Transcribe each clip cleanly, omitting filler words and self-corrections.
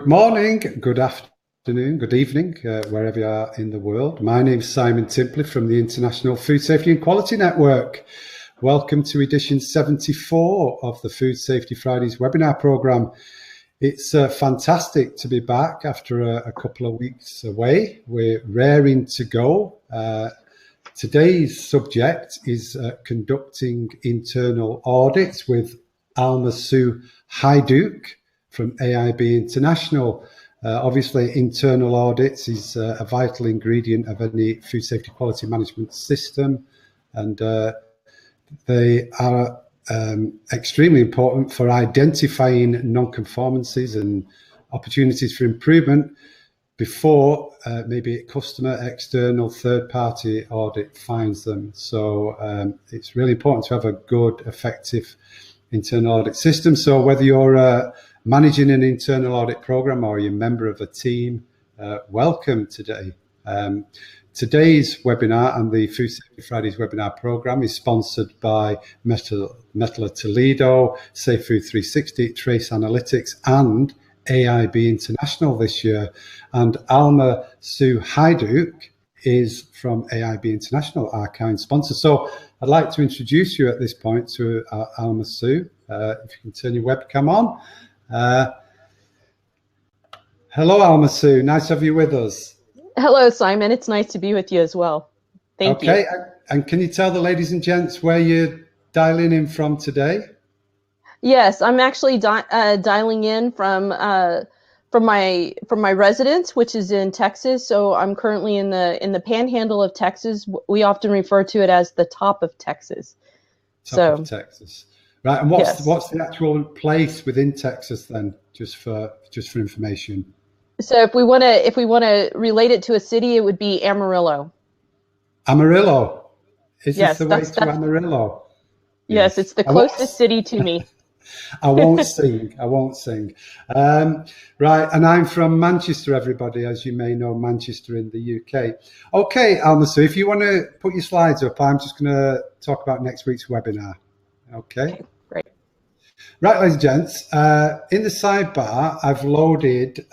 morning, good afternoon, good evening, wherever you are in the world. My name's Simon Timpley from the International Food Safety and Quality Network. Welcome to edition 74 of the Food Safety Fridays webinar programme. It's fantastic to be back after a couple of weeks away. We're raring to go. Today's subject is conducting internal audits with Alma Sue Hajduk from AIB International. Obviously, internal audits is a vital ingredient of any food safety quality management system, and they are extremely important for identifying non-conformances and opportunities for improvement before maybe a customer, external, third-party audit finds them. So it's really important to have a good, effective internal audit system. So whether you're managing an internal audit program or you're a member of a team, welcome today. Today's webinar and the Food Safety Fridays webinar program is sponsored by Mettler Toledo, Safe Food 360, Trace Analytics, and AIB International this year. And Alma Sue Hajduk is from AIB International, our kind sponsor. So I'd like to introduce you at this point to Alma Sue. If you can turn your webcam on. Hello, Alma Sue. Nice to have you with us. Hello, Simon. It's nice to be with you as well. Thank you. Okay, and can you tell the ladies and gents where you're dialing in from today? Yes, I'm actually dialing in from my residence, which is in Texas. So I'm currently in the panhandle of Texas. We often refer to it as the top of Texas. Top of Texas, right? And what's the actual place within Texas then? Just for information. So if we want to relate it to a city, it would be Amarillo. Amarillo. Is this the way to Amarillo? Yes, it's the closest city to me. I won't sing. Right, and I'm from Manchester, everybody, as you may know, Manchester in the UK. Okay, Alma, so if you want to put your slides up, I'm just going to talk about next week's webinar. Okay, great. Right, ladies and gents, in the sidebar, I've loaded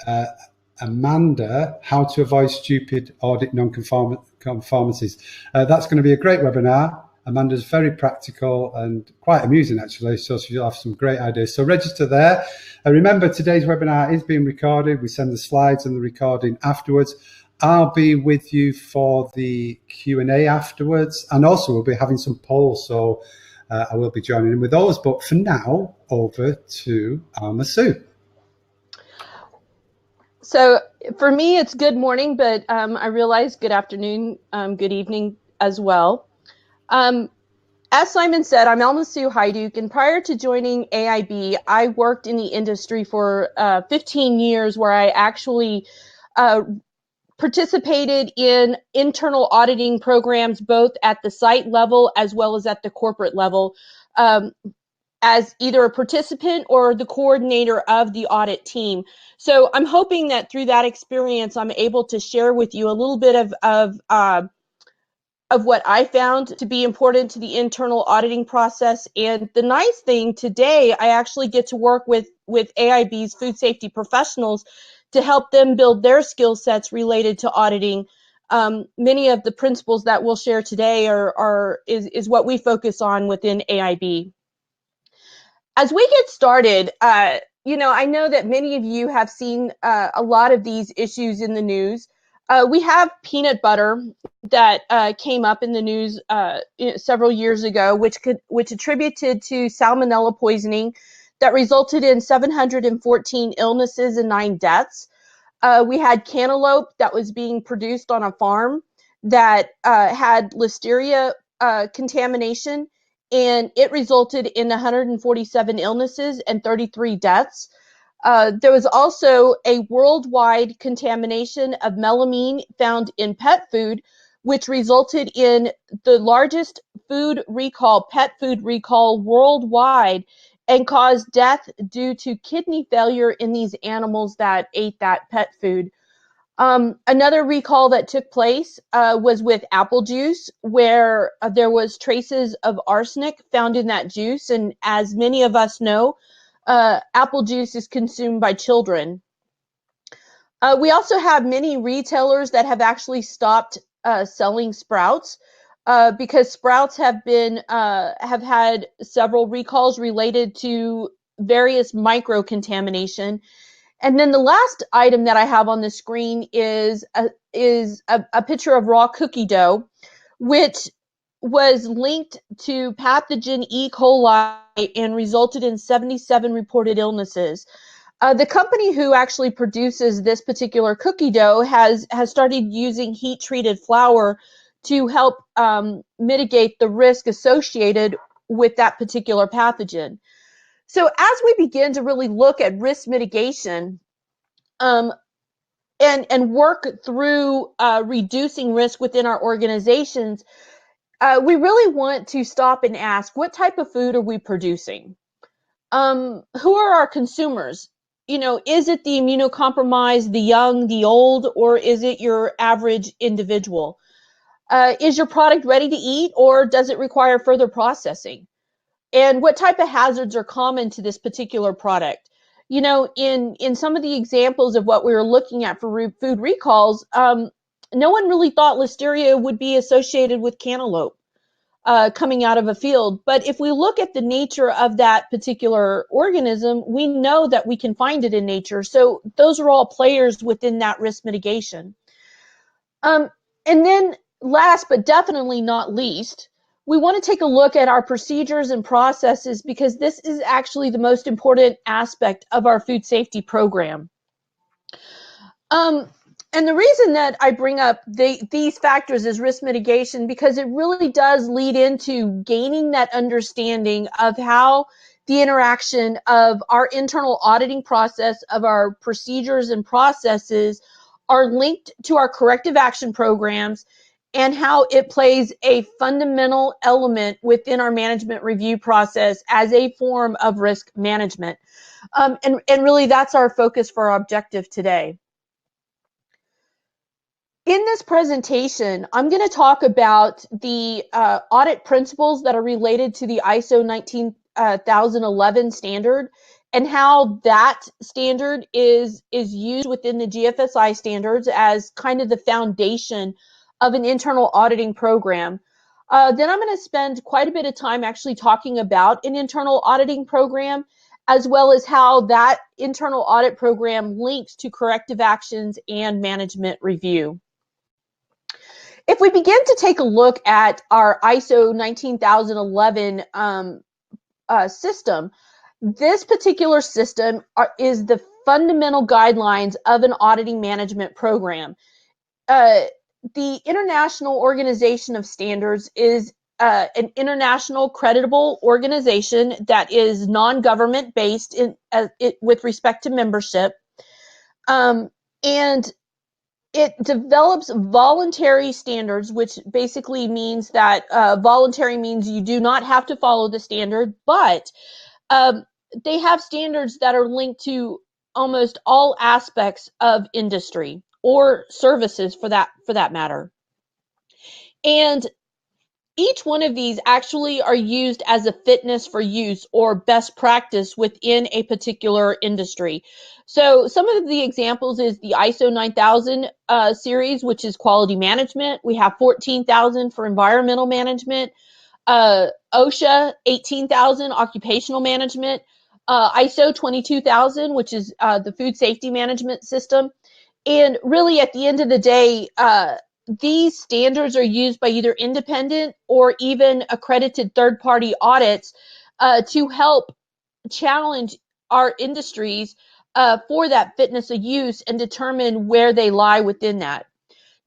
Amanda, How to Avoid Stupid Audit Non-Conformances. That's going to be a great webinar. Amanda's very practical and quite amusing, actually, so she'll have some great ideas. So register there. Remember, today's webinar is being recorded. We send the slides and the recording afterwards. I'll be with you for the Q&A afterwards, and also we'll be having some polls, so I will be joining in with those. But for now, over to Alma Sue. So for me, it's good morning, but I realize good afternoon, good evening as well. As Simon said, I'm Alma Sue Hajduk, and prior to joining AIB, I worked in the industry for 15 years, where I actually participated in internal auditing programs, both at the site level as well as at the corporate level, as either a participant or the coordinator of the audit team. So I'm hoping that through that experience, I'm able to share with you a little bit of what I found to be important to the internal auditing process. And the nice thing today, I actually get to work with AIB's food safety professionals to help them build their skill sets related to auditing. Many of the principles that we'll share today is what we focus on within AIB. As we get started, I know that many of you have seen a lot of these issues in the news. We have peanut butter that came up in the news several years ago, which attributed to salmonella poisoning that resulted in 714 illnesses and 9 deaths. We had cantaloupe that was being produced on a farm that had listeria contamination, and it resulted in 147 illnesses and 33 deaths. There was also a worldwide contamination of melamine found in pet food, which resulted in the largest pet food recall worldwide, and caused death due to kidney failure in these animals that ate that pet food. Another recall that took place was with apple juice, where there was traces of arsenic found in that juice. And as many of us know, apple juice is consumed by children. We also have many retailers that have actually stopped selling Sprouts because Sprouts have had several recalls related to various micro contamination. And then the last item that I have on the screen is a picture of raw cookie dough, which was linked to pathogen E. coli and resulted in 77 reported illnesses. The company who actually produces this particular cookie dough has started using heat treated flour to help mitigate the risk associated with that particular pathogen. So as we begin to really look at risk mitigation and work through reducing risk within our organizations, we really want to stop and ask, what type of food are we producing? Who are our consumers? You know, is it the immunocompromised, the young, the old, or is it your average individual? Is your product ready to eat, or does it require further processing? And what type of hazards are common to this particular product? You know, in some of the examples of what we were looking at for food recalls, no one really thought listeria would be associated with cantaloupe coming out of a field. But if we look at the nature of that particular organism, we know that we can find it in nature. So those are all players within that risk mitigation. And then last but definitely not least, we want to take a look at our procedures and processes, because this is actually the most important aspect of our food safety program. And the reason that I bring up these factors as risk mitigation, because it really does lead into gaining that understanding of how the interaction of our internal auditing process, of our procedures and processes, are linked to our corrective action programs, and how it plays a fundamental element within our management review process as a form of risk management. And really, that's our focus for our objective today. In this presentation, I'm going to talk about the audit principles that are related to the ISO 19011 standard, and how that standard is used within the GFSI standards as kind of the foundation of an internal auditing program. Then I'm going to spend quite a bit of time actually talking about an internal auditing program, as well as how that internal audit program links to corrective actions and management review. If we begin to take a look at our ISO 19011 system, this particular system is the fundamental guidelines of an auditing management program. The International Organization of Standards is an international creditable organization that is non-government based with respect to membership. And it develops voluntary standards, which basically means that voluntary means you do not have to follow the standard, but they have standards that are linked to almost all aspects of industry or services for that matter. And each one of these actually are used as a fitness for use or best practice within a particular industry. So some of the examples is the ISO 9000 series, which is quality management. We have 14,000 for environmental management, OSHA 18,000 occupational management, ISO 22,000, which is the food safety management system. And really, at the end of the day, these standards are used by either independent or even accredited third-party audits to help challenge our industries for that fitness of use and determine where they lie within that.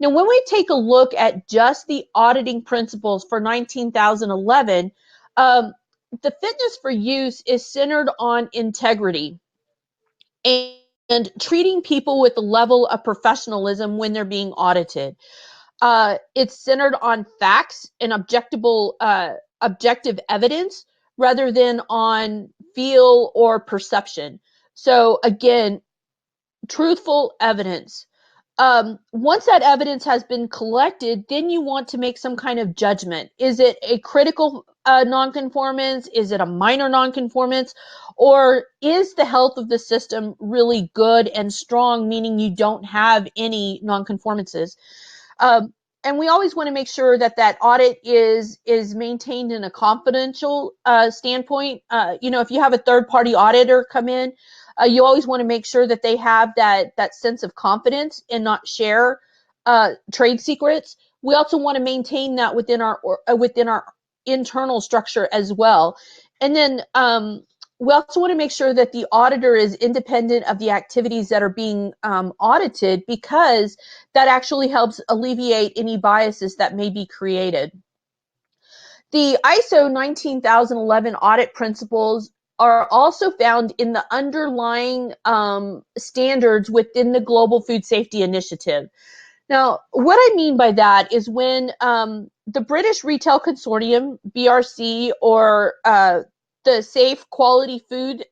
Now, when we take a look at just the auditing principles for 19011, the fitness for use is centered on integrity and treating people with a level of professionalism when they're being audited. It's centered on facts and objective evidence rather than on feel or perception. So again, truthful evidence. Once that evidence has been collected, then you want to make some kind of judgment. Is it a critical a nonconformance? Is it a minor nonconformance? Or is the health of the system really good and strong, meaning you don't have any nonconformances? And we always want to make sure that that audit is maintained in a confidential standpoint. If you have a third party auditor come in, you always want to make sure that they have that sense of confidence and not share trade secrets. We also want to maintain that within our internal structure as well. And then we also want to make sure that the auditor is independent of the activities that are being audited, because that actually helps alleviate any biases that may be created. The ISO 19011 audit principles are also found in the underlying standards within the Global Food Safety Initiative. Now, what I mean by that is when the British Retail Consortium, BRC, or the Safe Quality Food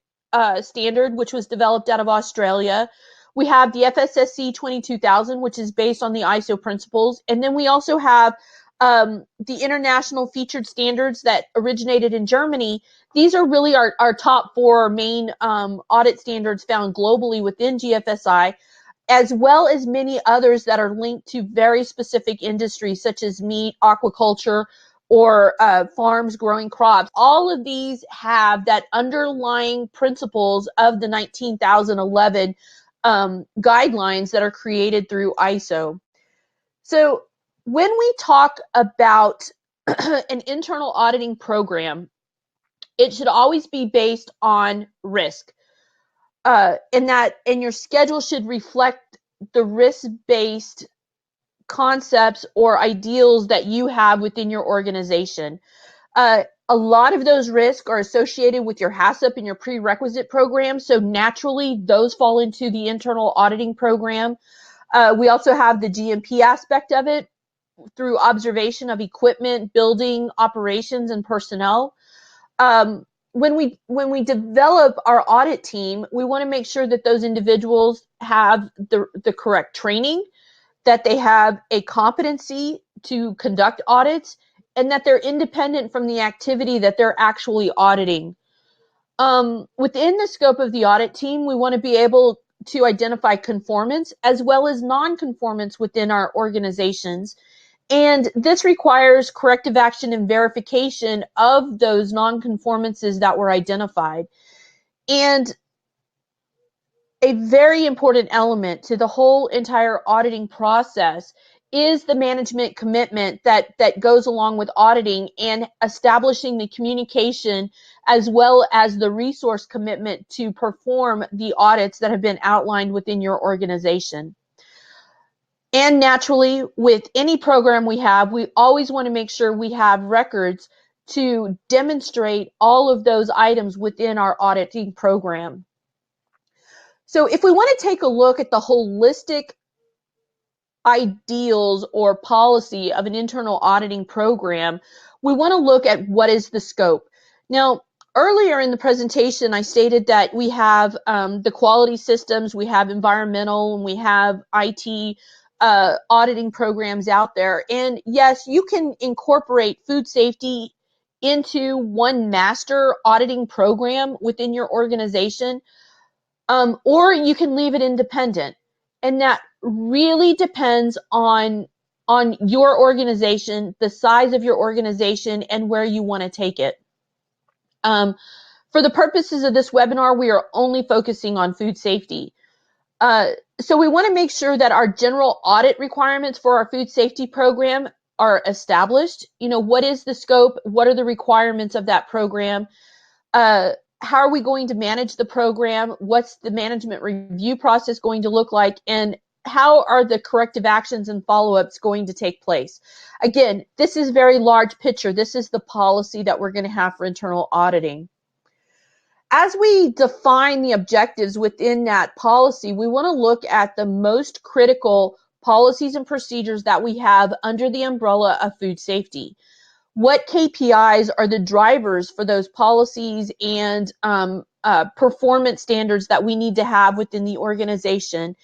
Standard, which was developed out of Australia, we have the FSSC 22000, which is based on the ISO principles, and then we also have the International Featured Standards that originated in Germany. These are really our top four main audit standards found globally within GFSI, as well as many others that are linked to very specific industries such as meat, aquaculture, or farms growing crops. All of these have that underlying principles of the 19011 guidelines that are created through ISO. So when we talk about an internal auditing program, it should always be based on risk. And your schedule should reflect the risk-based concepts or ideals that you have within your organization. A lot of those risks are associated with your HACCP and your prerequisite program, so naturally those fall into the internal auditing program. We also have the GMP aspect of it through observation of equipment, building, operations, and personnel. When we develop our audit team, we want to make sure that those individuals have the correct training, that they have a competency to conduct audits, and that they're independent from the activity that they're actually auditing. Within the scope of the audit team, we want to be able to identify conformance as well as non-conformance within our organizations. And this requires corrective action and verification of those non-conformances that were identified. And a very important element to the whole entire auditing process is the management commitment that goes along with auditing and establishing the communication as well as the resource commitment to perform the audits that have been outlined within your organization. And naturally, with any program we have, we always want to make sure we have records to demonstrate all of those items within our auditing program. So if we want to take a look at the holistic ideals or policy of an internal auditing program, we want to look at what is the scope. Now, earlier in the presentation, I stated that we have the quality systems, we have environmental, and we have IT auditing programs out there. And yes, you can incorporate food safety into one master auditing program within your organization, or you can leave it independent. And that really depends on your organization, the size of your organization, and where you want to take it. For the purposes of this webinar, we are only focusing on food safety. So we want to make sure that our general audit requirements for our food safety program are established. What is the scope? What are the requirements of that program? How are we going to manage the program? What's the management review process going to look like? And how are the corrective actions and follow-ups going to take place? Again, this is very large picture. This is the policy that we're going to have for internal auditing. As we define the objectives within that policy, we want to look at the most critical policies and procedures that we have under the umbrella of food safety. What KPIs are the drivers for those policies and performance standards that we need to have within the organization?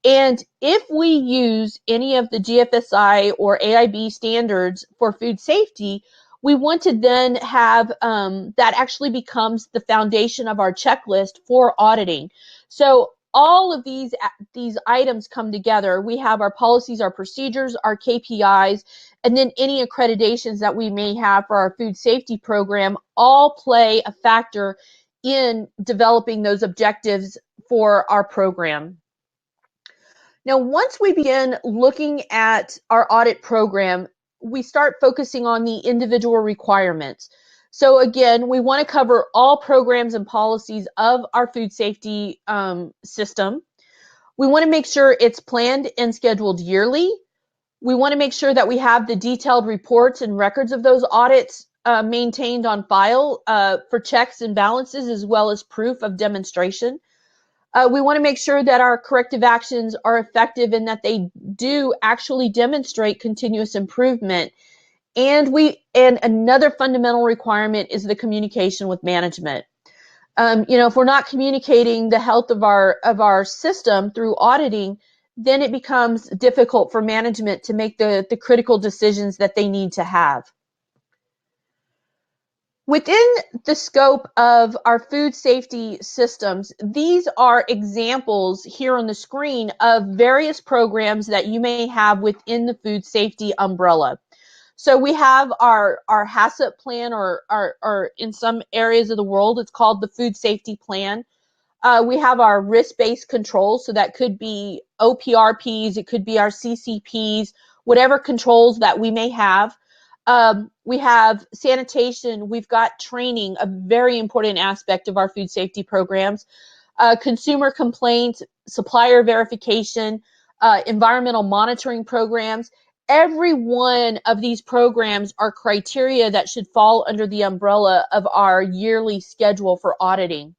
And if we use any of the GFSI or AIB standards for food safety, we want to then have that actually becomes the foundation of our checklist for auditing. So all of these items come together. We have our policies, our procedures, our KPIs, and then any accreditations that we may have for our food safety program all play a factor in developing those objectives for our program. Now, once we begin looking at our audit program, we start focusing on the individual requirements. So again, we want to cover all programs and policies of our food safety system. We want to make sure it's planned and scheduled yearly. We want to make sure that we have the detailed reports and records of those audits maintained on file for checks and balances, as well as proof of demonstration. We want to make sure that our corrective actions are effective and that they do actually demonstrate continuous improvement. And another fundamental requirement is the communication with management. If we're not communicating the health of our system through auditing, then it becomes difficult for management to make the critical decisions that they need to have. Within the scope of our food safety systems, these are examples here on the screen of various programs that you may have within the food safety umbrella. So we have our HACCP plan, or in some areas of the world, it's called the food safety plan. We have our risk-based controls, so that could be OPRPs, it could be our CCPs, whatever controls that we may have. We have sanitation, we've got training, a very important aspect of our food safety programs, consumer complaints, supplier verification, environmental monitoring programs. Every one of these programs are criteria that should fall under the umbrella of our yearly schedule for auditing.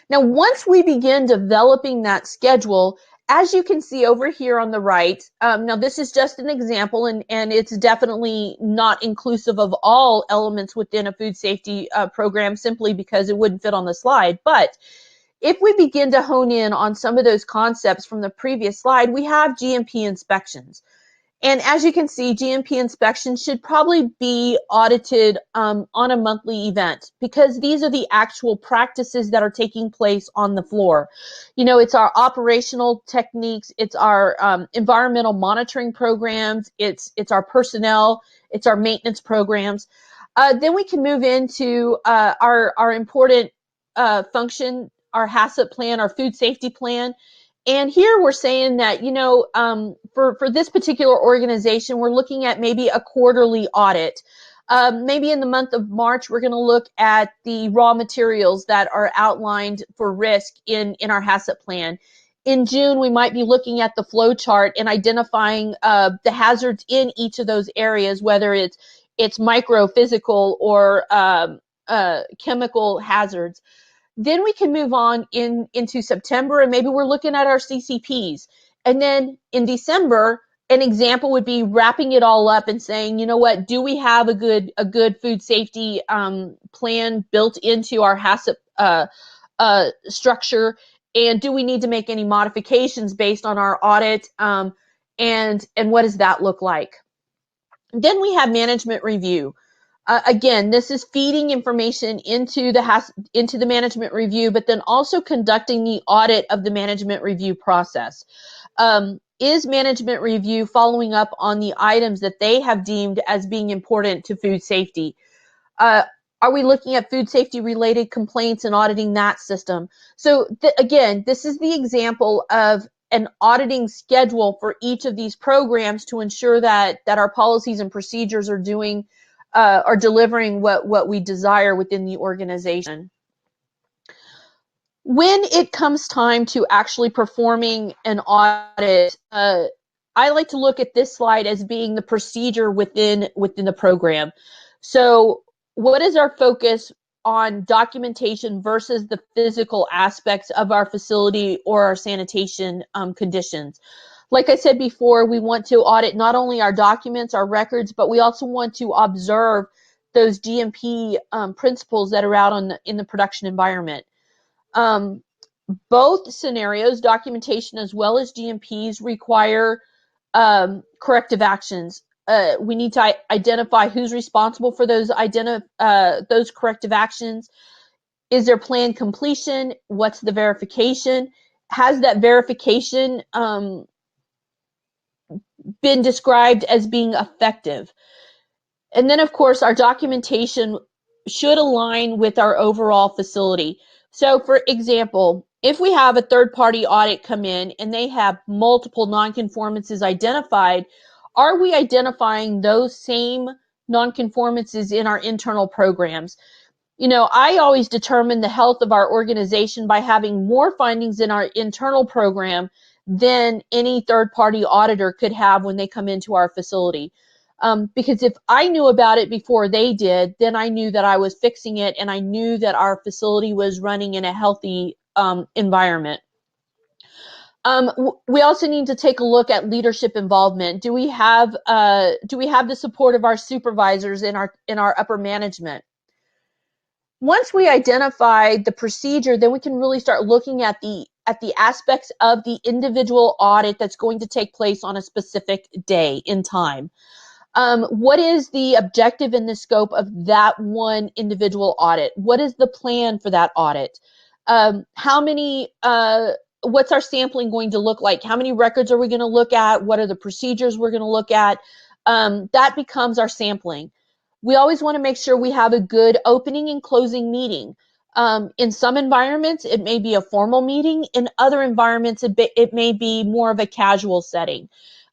Now, once we begin developing that schedule, as you can see over here on the right, now this is just an example, and it's definitely not inclusive of all elements within a food safety program, simply because it wouldn't fit on the slide. But if we begin to hone in on some of those concepts from the previous slide, we have GMP inspections. And as you can see, GMP inspections should probably be audited on a monthly event, because these are the actual practices that are taking place on the floor. It's our operational techniques, it's our environmental monitoring programs, it's our personnel, it's our maintenance programs. Then we can move into our important function, our HACCP plan, our food safety plan. And here we're saying that, for this particular organization, we're looking at maybe a quarterly audit. Maybe in the month of March, we're going to look at the raw materials that are outlined for risk in our HACCP plan. In June, we might be looking at the flow chart and identifying the hazards in each of those areas, whether it's micro, physical, or chemical hazards. Then we can move on into September, and maybe we're looking at our CCPs. And then in December, an example would be wrapping it all up and saying, what, do we have a good food safety plan built into our HACCP structure? And do we need to make any modifications based on our audit? And what does that look like? Then we have management review. Again, this is feeding information into the management review, but then also conducting the audit of the management review process. Is management review following up on the items that they have deemed as being important to food safety? Are we looking at food safety related complaints and auditing that system? So again, this is the example of an auditing schedule for each of these programs to ensure that our policies and procedures are delivering what we desire within the organization. When it comes time to actually performing an audit, I like to look at this slide as being the procedure within the program. So what is our focus on documentation versus the physical aspects of our facility or our sanitation conditions? Like I said before, we want to audit not only our documents, our records, but we also want to observe those GMP principles that are out in the production environment. Both scenarios, documentation as well as GMPs, require corrective actions. we need to identify who's responsible for those corrective actions. Is there planned completion? What's the verification? Has that verification been described as being effective? And then, of course, our documentation should align with our overall facility. So, for example, if we have a third-party audit come in and they have multiple nonconformances identified, are we identifying those same nonconformances in our internal programs? I always determine the health of our organization by having more findings in our internal program than any third-party auditor could have when they come into our facility. Because if I knew about it before they did, then I knew that I was fixing it and I knew that our facility was running in a healthy environment. We also need to take a look at leadership involvement. Do we have the support of our supervisors in our upper management? Once we identify the procedure, then we can really start looking at the aspects of the individual audit that's going to take place on a specific day in time. What is the objective and the scope of that one individual audit? What is the plan for that audit? What's our sampling going to look like? How many records are we going to look at? What are the procedures we're going to look at? That becomes our sampling. We always want to make sure we have a good opening and closing meeting. In some environments, it may be a formal meeting. In other environments, it may be more of a casual setting.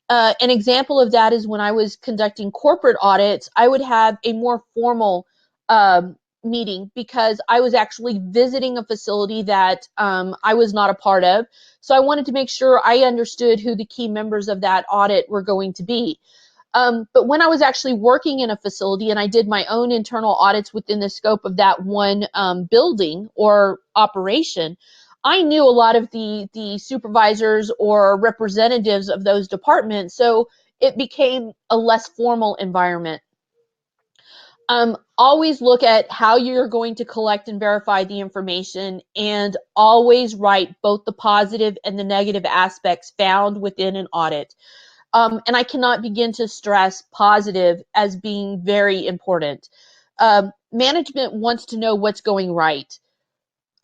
An example of that is when I was conducting corporate audits, I would have a more formal meeting because I was actually visiting a facility that I was not a part of. So I wanted to make sure I understood who the key members of that audit were going to be. But when I was actually working in a facility and I did my own internal audits within the scope of that one building or operation, I knew a lot of the supervisors or representatives of those departments, so it became a less formal environment. Always look at how you're going to collect and verify the information, and always write both the positive and the negative aspects found within an audit. And I cannot begin to stress positive as being very important. Management wants to know what's going right.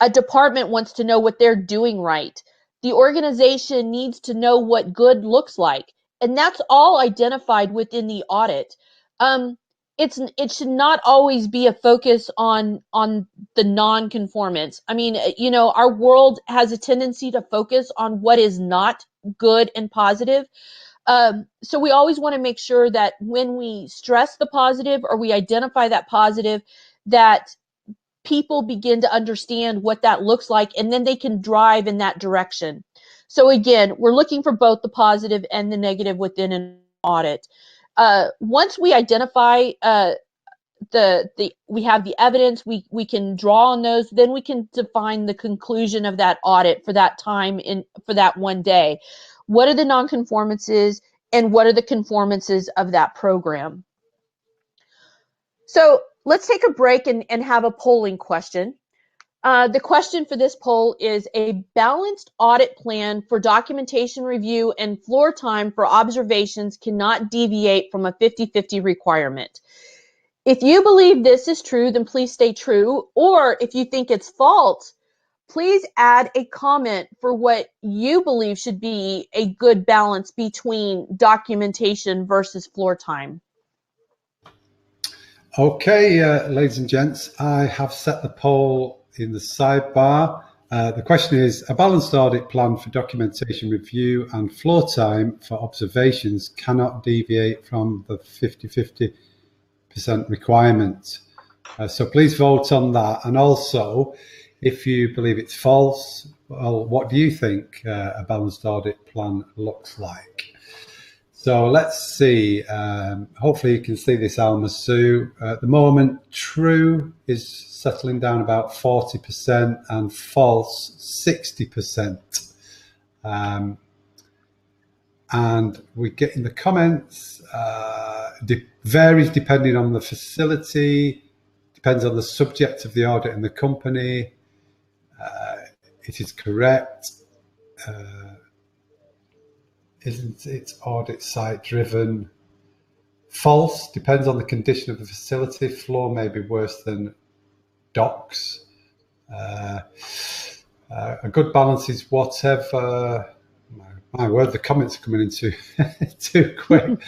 A department wants to know what they're doing right. The organization needs to know what good looks like. And that's all identified within the audit. It should not always be a focus on the non-conformance. I mean, our world has a tendency to focus on what is not good and positive. So we always want to make sure that when we stress the positive or we identify that positive, that people begin to understand what that looks like, and then they can drive in that direction. So again, we're looking for both the positive and the negative within an audit. Once we identify we have the evidence, we can draw on those, then we can define the conclusion of that audit for that time for that one day. What are the nonconformances and what are the conformances of that program? So let's take a break and have a polling question. The question for this poll is: a balanced audit plan for documentation review and floor time for observations cannot deviate from a 50-50 requirement. If you believe this is true, then please stay true. Or if you think it's false, please add a comment for what you believe should be a good balance between documentation versus floor time. Okay, ladies and gents, I have set the poll in the sidebar. The question is: a balanced audit plan for documentation review and floor time for observations cannot deviate from the 50-50% requirement. So please vote on that. And also, if you believe it's false, well, what do you think a balanced audit plan looks like? So let's see. Hopefully you can see this, Alma Sue. At the moment, true is settling down about 40% and false 60%. And we get in the comments, varies depending on the facility, depends on the subject of the audit and the company. It is correct. Isn't it audit site driven? False depends on the condition of the facility. Floor may be worse than docks. A good balance is whatever. My word, the comments are coming in too quick.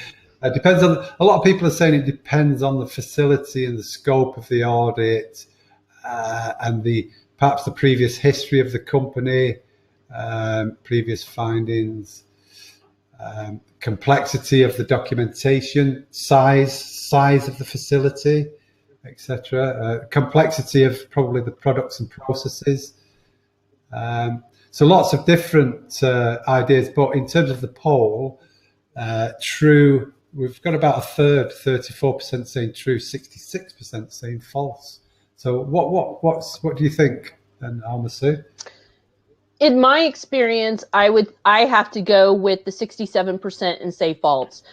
Depends on. A lot of people are saying it depends on the facility and the scope of the audit, and perhaps the previous history of the company, previous findings, complexity of the documentation, size of the facility, etc. Complexity of probably the products and processes. So lots of different ideas, but in terms of the poll, true, we've got about a third, 34% saying true, 66% saying false. So what do you think, Almasu? In my experience, I have to go with the 67% and say false.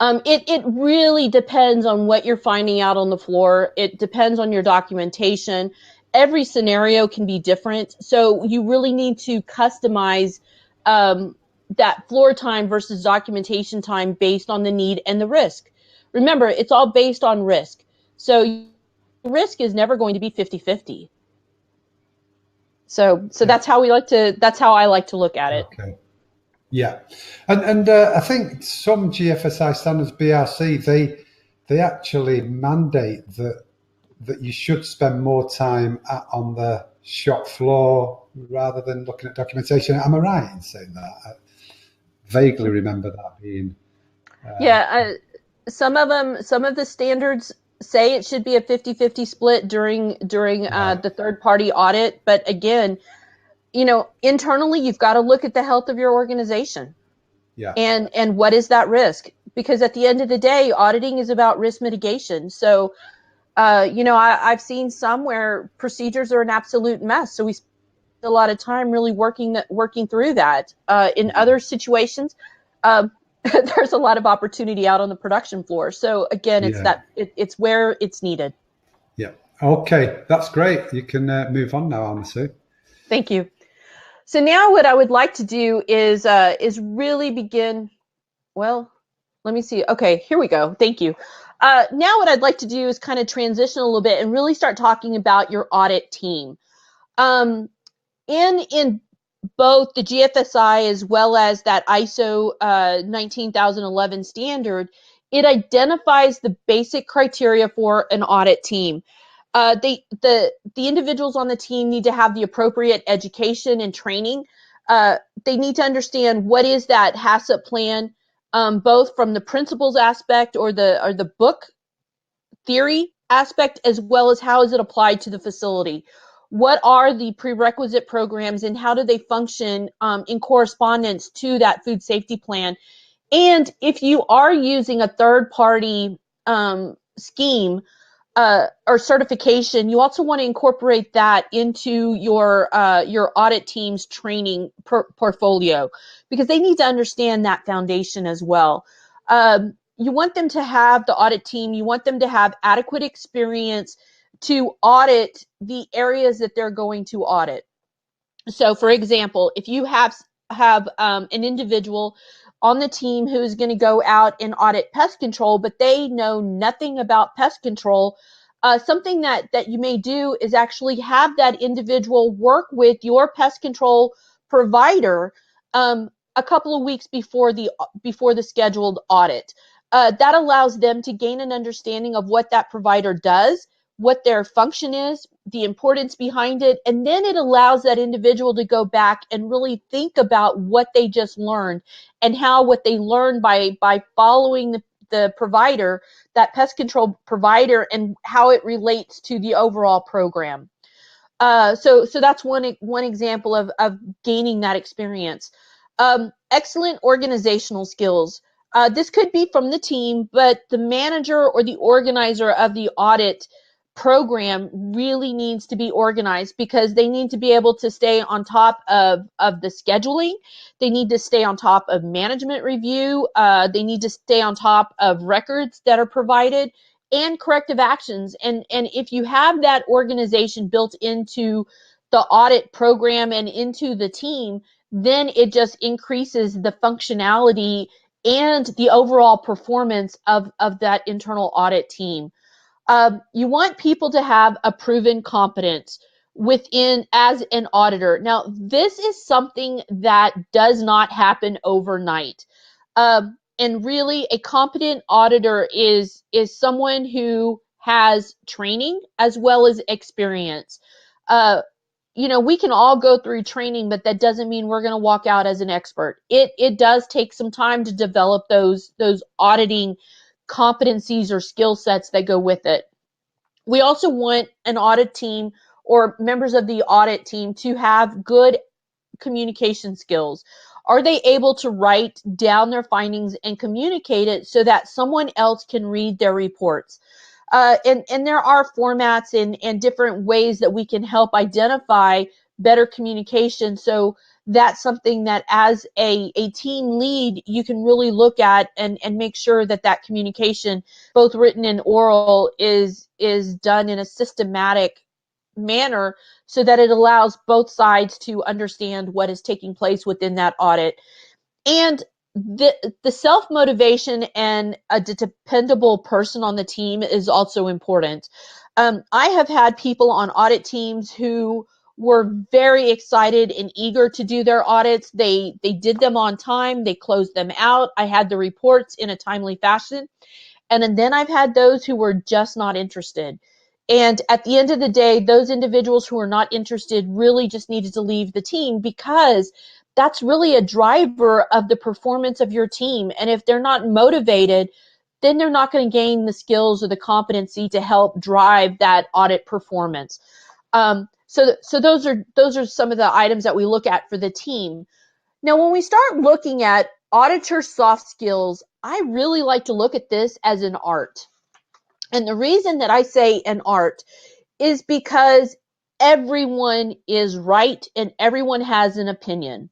It really depends on what you're finding out on the floor. It depends on your documentation. Every scenario can be different, so you really need to customize that floor time versus documentation time based on the need and the risk. Remember, it's all based on risk. So risk is never going to be 50-50. So that's how I like to look at it. Okay. Yeah, and I think some GFSI standards, BRC, they actually mandate that you should spend more time on the shop floor rather than looking at documentation. Am I right in saying that? I vaguely remember that being. Some of the standards say it should be a 50-50 split during the third party audit, but again, internally you've got to look at the health of your organization. Yeah. And what is that risk? Because at the end of the day, auditing is about risk mitigation. So, I've seen some where procedures are an absolute mess. So we spend a lot of time really working through that. In other situations, there's a lot of opportunity out on the production floor. So again, it's where it's needed. Yeah. Okay, that's great. You can move on now, Almasu. Thank you. So now what I would like to do is really begin. Well, let me see. Okay, here we go. Thank you. Now what I'd like to do is kind of transition a little bit and really start talking about your audit team. In both the GFSI as well as that ISO 19011 standard, it identifies the basic criteria for an audit team. The individuals on the team need to have the appropriate education and training. They need to understand what is that HACCP plan, both from the principles aspect or the book theory aspect, as well as how is it applied to the facility. What are the prerequisite programs and how do they function in correspondence to that food safety plan? And if you are using a third-party scheme or certification, you also want to incorporate that into your audit team's training portfolio, because they need to understand that foundation as well. You want them to have, the audit team, you want them to have adequate experience to audit the areas that they're going to audit. So, for example, if you have an individual on the team who is going to go out and audit pest control, but they know nothing about pest control, something that you may do is actually have that individual work with your pest control provider a couple of weeks before the scheduled audit. That allows them to gain an understanding of what that provider does, what their function is, the importance behind it, and then it allows that individual to go back and really think about what they just learned and how what they learned by following the provider, that pest control provider, and how it relates to the overall program. So that's one example of gaining that experience. Excellent organizational skills. This could be from the team, but the manager or the organizer of the audit program really needs to be organized, because they need to be able to stay on top of the scheduling. They need to stay on top of management review. They need to stay on top of records that are provided and corrective actions. And if you have that organization built into the audit program and into the team, then it just increases the functionality and the overall performance of that internal audit team. You want people to have a proven competence within as an auditor. Now, this is something that does not happen overnight. And really, a competent auditor is someone who has training as well as experience. Uh, we can all go through training, but that doesn't mean we're going to walk out as an expert. It does take some time to develop those auditing competencies or skill sets that go with it. We also want an audit team or members of the audit team to have good communication skills. Are they able to write down their findings and communicate it so that someone else can read their reports? And there are formats and different ways that we can help identify better communication. So that's something that as a team lead, you can really look at and make sure that that communication, both written and oral, is done in a systematic manner so that it allows both sides to understand what is taking place within that audit. And the self-motivation and a dependable person on the team is also important. I have had people on audit teams who were very excited and eager to do their audits. They did them on time. They closed them out. I had the reports in a timely fashion. And then I've had those who were just not interested. And at the end of the day, those individuals who are not interested really just needed to leave the team, because that's really a driver of the performance of your team. And if they're not motivated, then they're not going to gain the skills or the competency to help drive that audit performance. So those are some of the items that we look at for the team. Now, when we start looking at auditor soft skills, I really like to look at this as an art. And the reason that I say an art is because everyone is right and everyone has an opinion.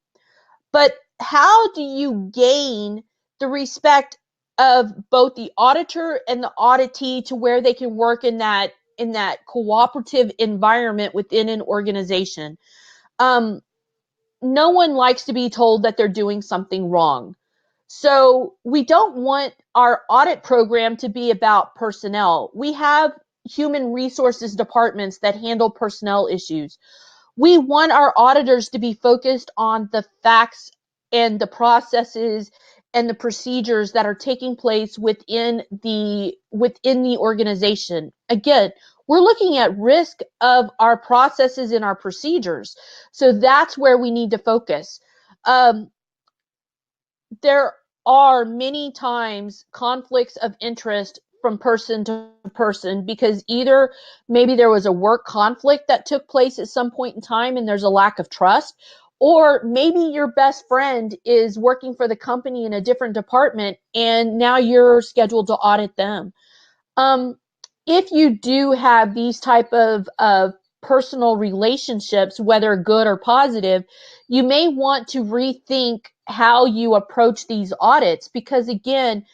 But how do you gain the respect of both the auditor and the auditee to where they can work in that cooperative environment within an organization? No one likes to be told that they're doing something wrong. So we don't want our audit program to be about personnel. We have human resources departments that handle personnel issues. We want our auditors to be focused on the facts and the processes and the procedures that are taking place within the organization. Again, we're looking at risk of our processes and our procedures. So that's where we need to focus. There are many times conflicts of interest from person to person, because either maybe there was a work conflict that took place at some point in time and there's a lack of trust, or maybe your best friend is working for the company in a different department and now you're scheduled to audit them. If you do have these type of personal relationships, whether good or positive, you may want to rethink how you approach these audits, because again,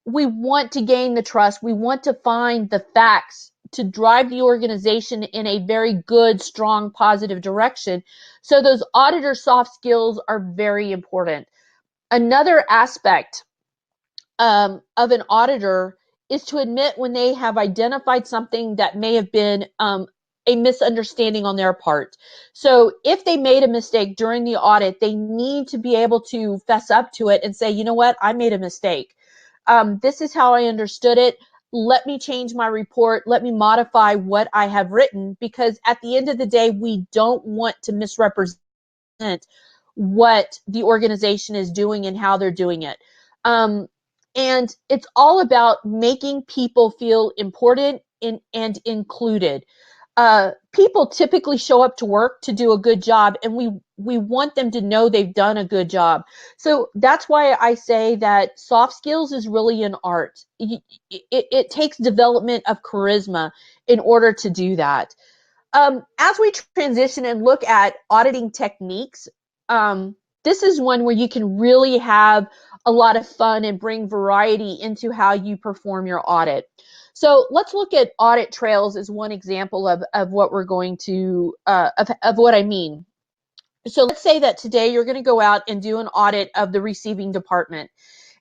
we want to gain the trust. We want to find the facts to drive the organization in a very good, strong, positive direction. So those auditor soft skills are very important. Another aspect of an auditor is to admit when they have identified something that may have been a misunderstanding on their part. So if they made a mistake during the audit, they need to be able to fess up to it and say, you know what, I made a mistake. This is how I understood it. Let me change my report. Let me modify what I have written, because at the end of the day, we don't want to misrepresent what the organization is doing and how they're doing it. And it's all about making people feel important and included. People typically show up to work to do a good job, and we want them to know they've done a good job. So that's why I say that soft skills is really an art. It takes development of charisma in order to do that. As we transition and look at auditing techniques, this is one where you can really have a lot of fun and bring variety into how you perform your audit. So let's look at audit trails as one example of what we're going to, of what I mean. So let's say that today you're going to go out and do an audit of the receiving department.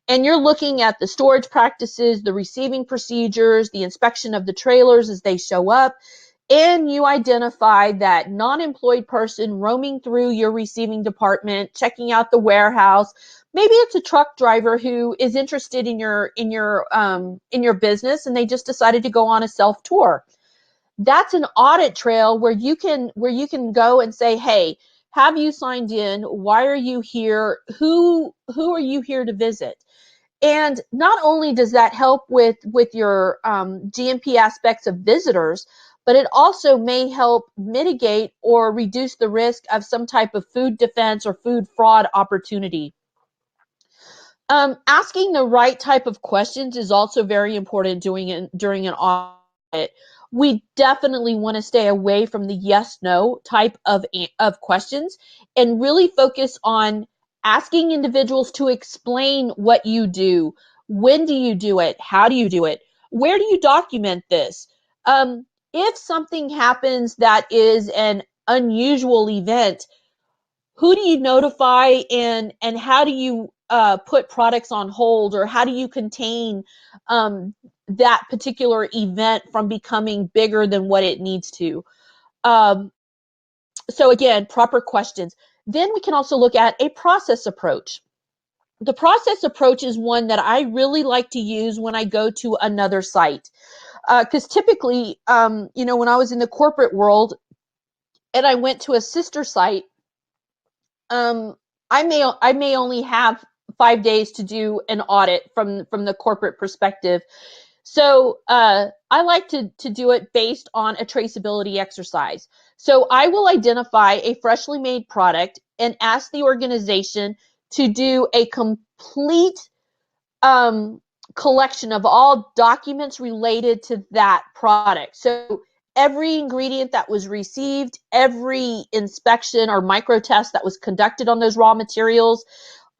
And you're looking at the storage practices, the receiving procedures, the inspection of the trailers as they show up, and you identify that non-employed person roaming through your receiving department, checking out the warehouse. Maybe it's a truck driver who is interested in your business, and they just decided to go on a self tour. That's an audit trail where you can go and say, hey, have you signed in? Why are you here? Who are you here to visit? And not only does that help with your GMP aspects of visitors, but it also may help mitigate or reduce the risk of some type of food defense or food fraud opportunity. Asking the right type of questions is also very important during an audit. We definitely want to stay away from the yes/no type of questions and really focus on asking individuals to explain what you do. When do you do it? How do you do it? Where do you document this? If something happens that is an unusual event, who do you notify, and how do you put products on hold, or how do you contain that particular event from becoming bigger than what it needs to? Um, so again, proper questions. Then we can also look at a process approach. The process approach is one that I really like to use when I go to another site. Because typically, when I was in the corporate world and I went to a sister site, um, I may only have 5 days to do an audit from the corporate perspective. So I like to do it based on a traceability exercise. So I will identify a freshly made product and ask the organization to do a complete um, collection of all documents related to that product. So every ingredient that was received, every inspection or micro test that was conducted on those raw materials,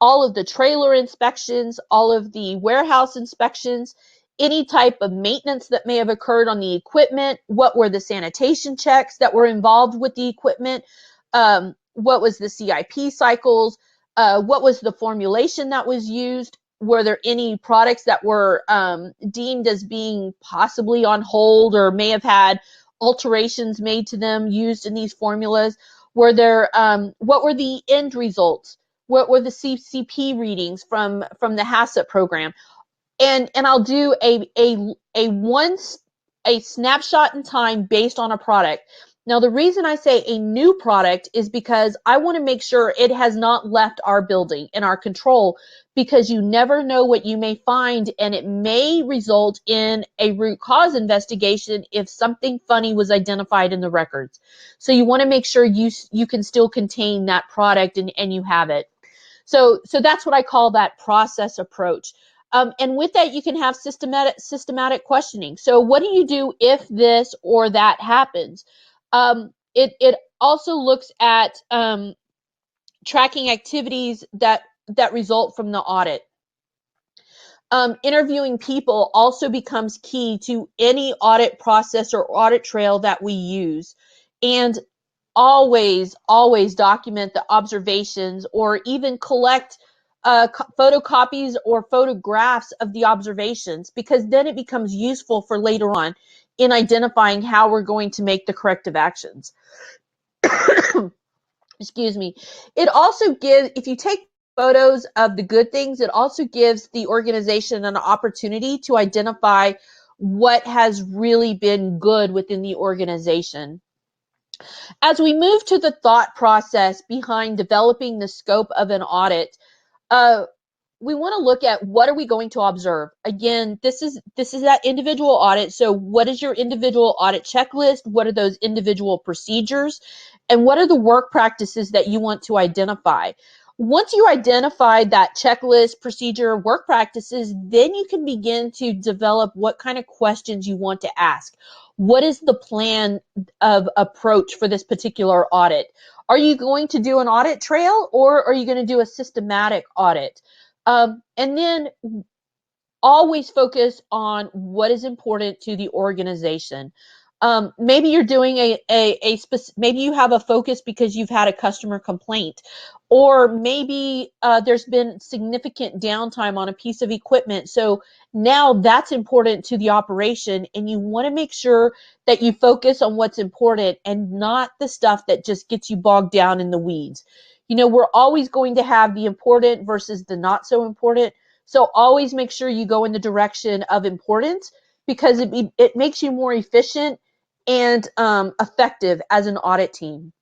all of the trailer inspections, all of the warehouse inspections, any type of maintenance that may have occurred on the equipment, what were the sanitation checks that were involved with the equipment, what was the CIP cycles, what was the formulation that was used, were there any products that were deemed as being possibly on hold or may have had alterations made to them used in these formulas? Were there what were the end results? What were the CCP readings from the HACCP program? And I'll do a snapshot in time based on a product. Now, the reason I say a new product is because I want to make sure it has not left our building in our control, because you never know what you may find, and it may result in a root cause investigation if something funny was identified in the records. So you want to make sure you can still contain that product and you have it. So that's what I call that process approach. And with that, you can have systematic questioning. So what do you do if this or that happens? It also looks at tracking activities that result from the audit. Interviewing people also becomes key to any audit process or audit trail that we use. And always document the observations, or even collect photocopies or photographs of the observations, because then it becomes useful for later on in identifying how we're going to make the corrective actions. Excuse me. It also gives, if you take photos of the good things, it also gives the organization an opportunity to identify what has really been good within the organization. As we move to the thought process behind developing the scope of an audit, we want to look at what are we going to observe. Again, this is that individual audit. So what is your individual audit checklist? What are those individual procedures? And what are the work practices that you want to identify? Once you identify that checklist, procedure, work practices, then you can begin to develop what kind of questions you want to ask. What is the plan of approach for this particular audit? Are you going to do an audit trail, or are you going to do a systematic audit? And then always focus on what is important to the organization. Maybe you're doing maybe you have a focus because you've had a customer complaint, or maybe there's been significant downtime on a piece of equipment. So now that's important to the operation, and you want to make sure that you focus on what's important and not the stuff that just gets you bogged down in the weeds. We're always going to have the important versus the not so important. So always make sure you go in the direction of important, because it makes you more efficient and effective as an audit team.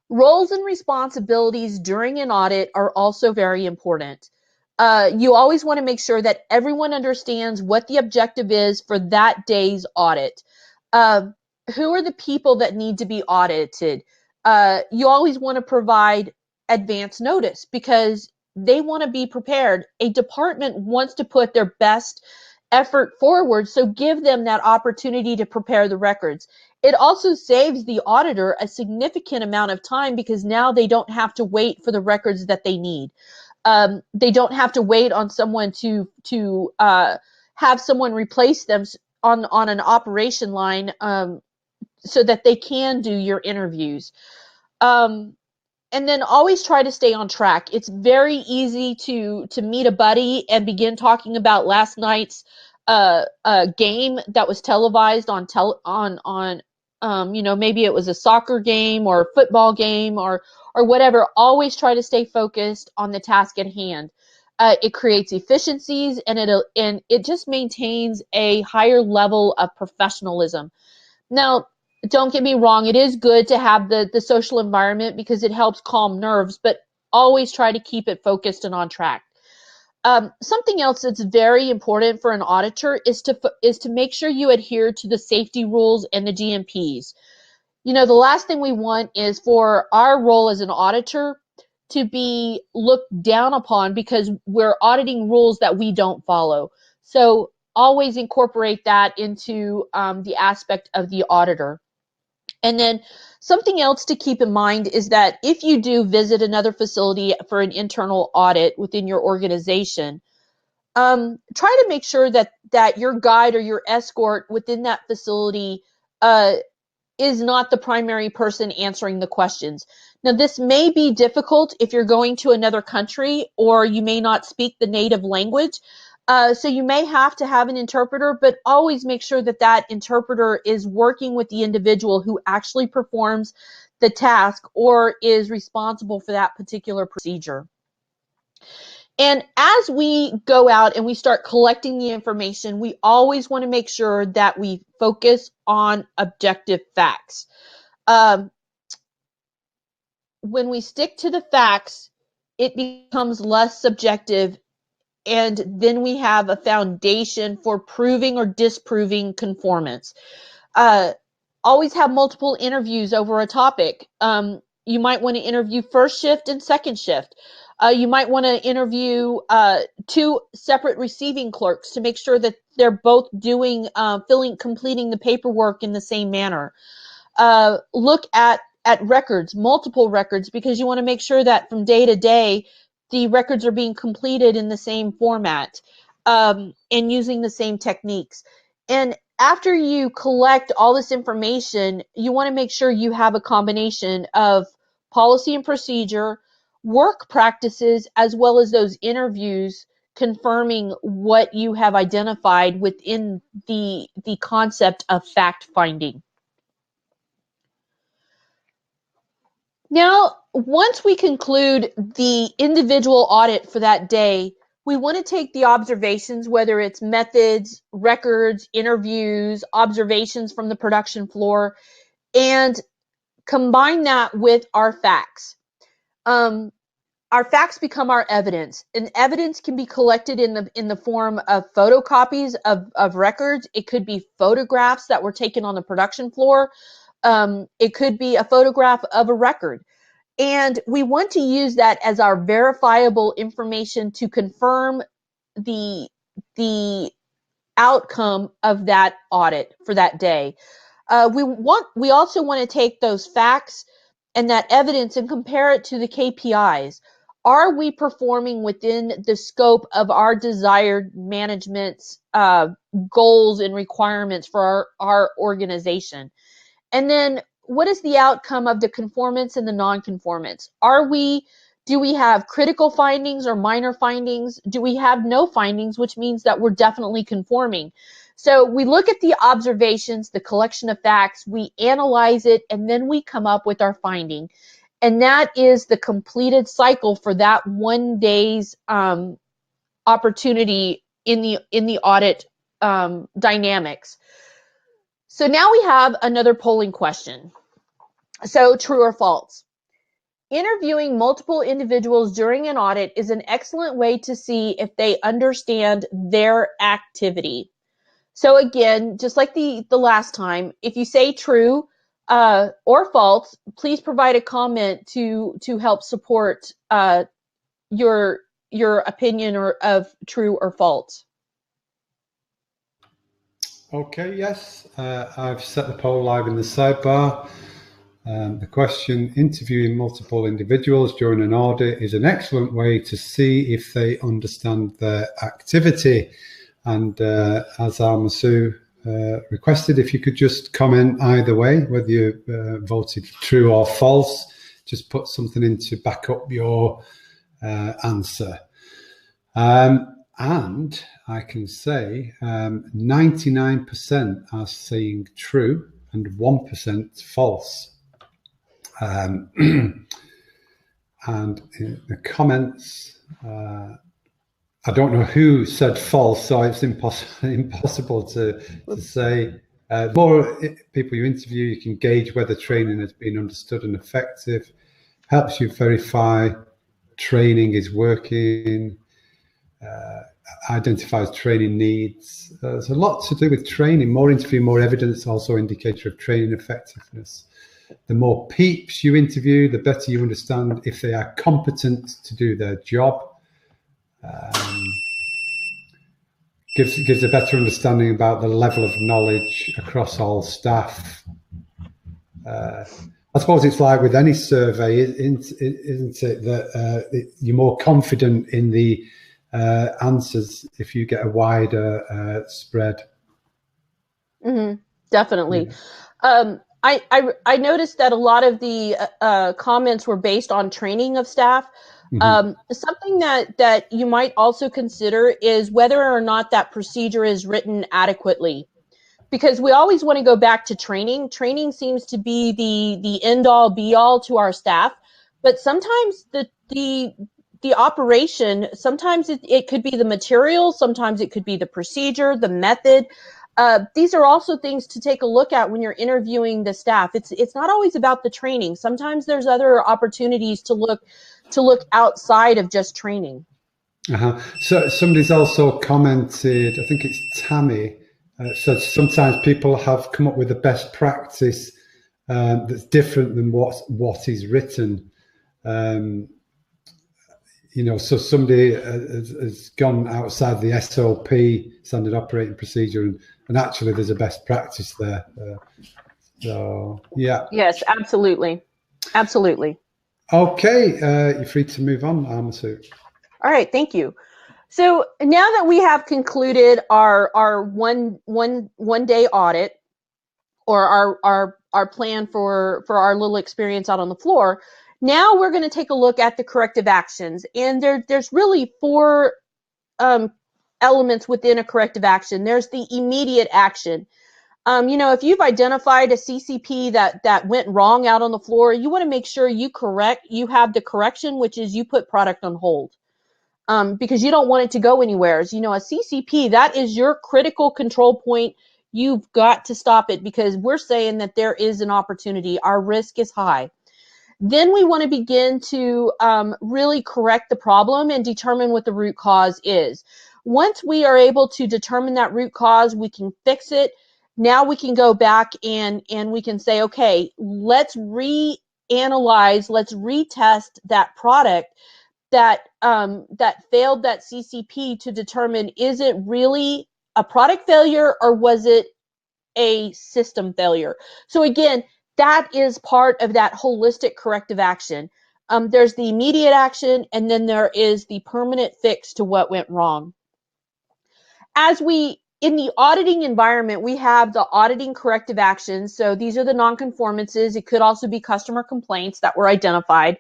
Roles and responsibilities during an audit are also very important. You always want to make sure that everyone understands what the objective is for that day's audit. Uh, who are the people that need to be audited? You always want to provide advance notice because they want to be prepared. A department wants to put their best effort forward, so give them that opportunity to prepare the records. It also saves the auditor a significant amount of time because now they don't have to wait for the records that they need. They don't have to wait on someone to have someone replace them on an operation line, so that they can do your interviews. Um, and then always try to stay on track. It's very easy to meet a buddy and begin talking about last night's game that was televised on maybe it was a soccer game or a football game or whatever. Always try to stay focused on the task at hand. It creates efficiencies, and it just maintains a higher level of professionalism. Now, don't get me wrong, it is good to have the social environment because it helps calm nerves, but always try to keep it focused and on track. Something else that's very important for an auditor is to make sure you adhere to the safety rules and the GMPs. The last thing we want is for our role as an auditor to be looked down upon because we're auditing rules that we don't follow. So always incorporate that into the aspect of the auditor. And then something else to keep in mind is that if you do visit another facility for an internal audit within your organization, try to make sure that your guide or your escort within that facility is not the primary person answering the questions. Now, this may be difficult if you're going to another country or you may not speak the native language. So you may have to have an interpreter, but always make sure that interpreter is working with the individual who actually performs the task or is responsible for that particular procedure. And as we go out and we start collecting the information, we always want to make sure that we focus on objective facts. When we stick to the facts, it becomes less subjective, and then we have a foundation for proving or disproving conformance. Always have multiple interviews over a topic. You might want to interview first shift and second shift. You might want to interview two separate receiving clerks to make sure that they're both completing the paperwork in the same manner. Look at records, multiple records, because you want to make sure that from day to day, the records are being completed in the same format, and using the same techniques. And after you collect all this information, you want to make sure you have a combination of policy and procedure, work practices, as well as those interviews confirming what you have identified within the concept of fact finding. Now, once we conclude the individual audit for that day, we want to take the observations, whether it's methods, records, interviews, observations from the production floor, and combine that with our facts. Our facts become our evidence, and evidence can be collected in the form of photocopies of records. It could be photographs that were taken on the production floor. It could be a photograph of a record. And we want to use that as our verifiable information to confirm the outcome of that audit for that day. We also want to take those facts and that evidence and compare it to the KPIs. Are we performing within the scope of our desired management's goals and requirements for our organization? And then what is the outcome of the conformance and the non-conformance? Do we have critical findings or minor findings? Do we have no findings, which means that we're definitely conforming? So we look at the observations, the collection of facts, we analyze it, and then we come up with our finding. And that is the completed cycle for that 1 day's opportunity in the audit dynamics. So now we have another polling question. So true or false? Interviewing multiple individuals during an audit is an excellent way to see if they understand their activity. So again, just like the last time, if you say true or false, please provide a comment to help support your opinion of true or false. Okay, yes, I've set the poll live in the sidebar. The question, interviewing multiple individuals during an audit is an excellent way to see if they understand their activity. And as Masu requested, if you could just comment either way, whether you voted true or false, just put something in to back up your answer. And I can say 99% are saying true and 1% false. And in the comments, I don't know who said false, so it's impossible to say. The more people you interview, you can gauge whether training has been understood and effective, helps you verify training is working, identifies training needs. There's a lot to do with training. More interview, more evidence, also indicator of training effectiveness. The more peeps you interview, the better you understand if they are competent to do their job. Gives a better understanding about the level of knowledge across all staff. I suppose it's like with any survey, isn't it, that you're more confident in the answers if you get a wider spread. Mm-hmm. Definitely. Yeah. I noticed that a lot of the comments were based on training of staff. Mm-hmm. Something that you might also consider is whether or not that procedure is written adequately. Because we always want to go back to training. Training seems to be the end all be all to our staff, but sometimes the operation, sometimes it could be the material, sometimes it could be the procedure, the method. These are also things to take a look at when you're interviewing the staff. It's not always about the training. Sometimes there's other opportunities to look outside of just training. So somebody's also commented, I think it's Tammy, so sometimes people have come up with a best practice that's different than what is written. So somebody has gone outside the SOP, standard operating procedure, and actually there's a best practice there. So, yeah. Yes, absolutely. Absolutely. Okay, you're free to move on, Masu. All right, thank you. So now that we have concluded our one day audit, or our plan for our little experience out on the floor, now we're going to take a look at the corrective actions. And there's really four elements within a corrective action. There's the immediate action. If you've identified a CCP that went wrong out on the floor, you want to make sure you have the correction, which is you put product on hold. Because you don't want it to go anywhere. As you know, a CCP, that is your critical control point. You've got to stop it because we're saying that there is an opportunity. Our risk is high. Then we want to begin to really correct the problem and determine what the root cause is. Once we are able to determine that root cause, we can fix it. Now we can go back and we can say, okay, let's reanalyze, let's retest that product that failed that CCP to determine, is it really a product failure or was it a system failure? So again, that is part of that holistic corrective action. There's the immediate action, and then there is the permanent fix to what went wrong. In the auditing environment, we have the auditing corrective actions. So these are the nonconformances. It could also be customer complaints that were identified.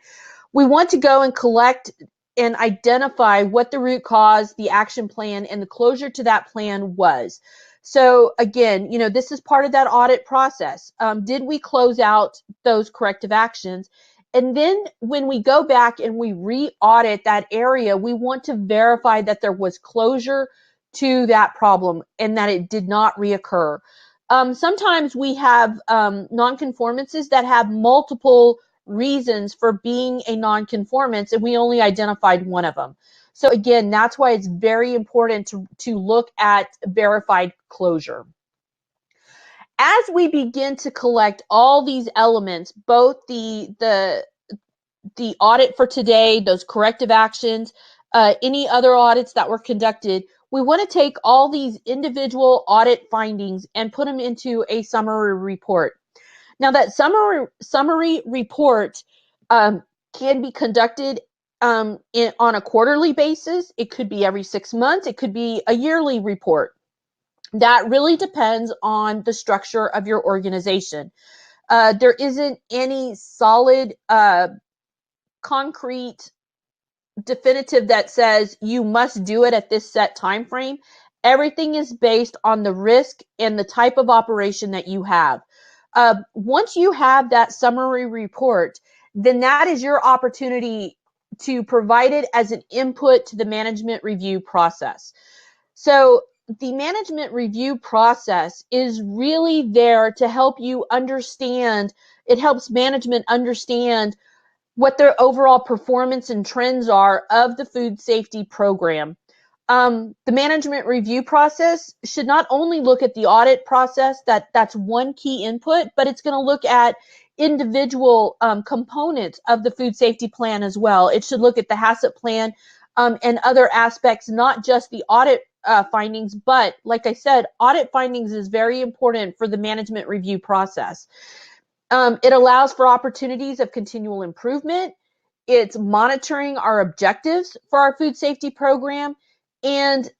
We want to go and collect and identify what the root cause, the action plan, and the closure to that plan was. So again, this is part of that audit process. Did we close out those corrective actions? And then when we go back and we re-audit that area, we want to verify that there was closure to that problem and that it did not reoccur. Sometimes we have nonconformances that have multiple reasons for being a nonconformance, and we only identified one of them. So again, that's why it's very important to look at verified closure. As we begin to collect all these elements, both the audit for today, those corrective actions, any other audits that were conducted, we want to take all these individual audit findings and put them into a summary report. Now, that summary report can be conducted on a quarterly basis. It could be every 6 months. It could be a yearly report. That really depends on the structure of your organization. There isn't any solid, concrete, definitive that says you must do it at this set time frame. Everything is based on the risk and the type of operation that you have. Once you have that summary report, then that is your opportunity to provide it as an input to the management review process. So the management review process is really there to help you understand. It helps management understand what their overall performance and trends are of the food safety program. The management review process should not only look at the audit process, that's one key input, but it's going to look at individual components of the food safety plan as well. It should look at the HACCP plan and other aspects, not just the audit findings, but like I said, audit findings is very important for the management review process. It allows for opportunities of continual improvement. It's monitoring our objectives for our food safety program, and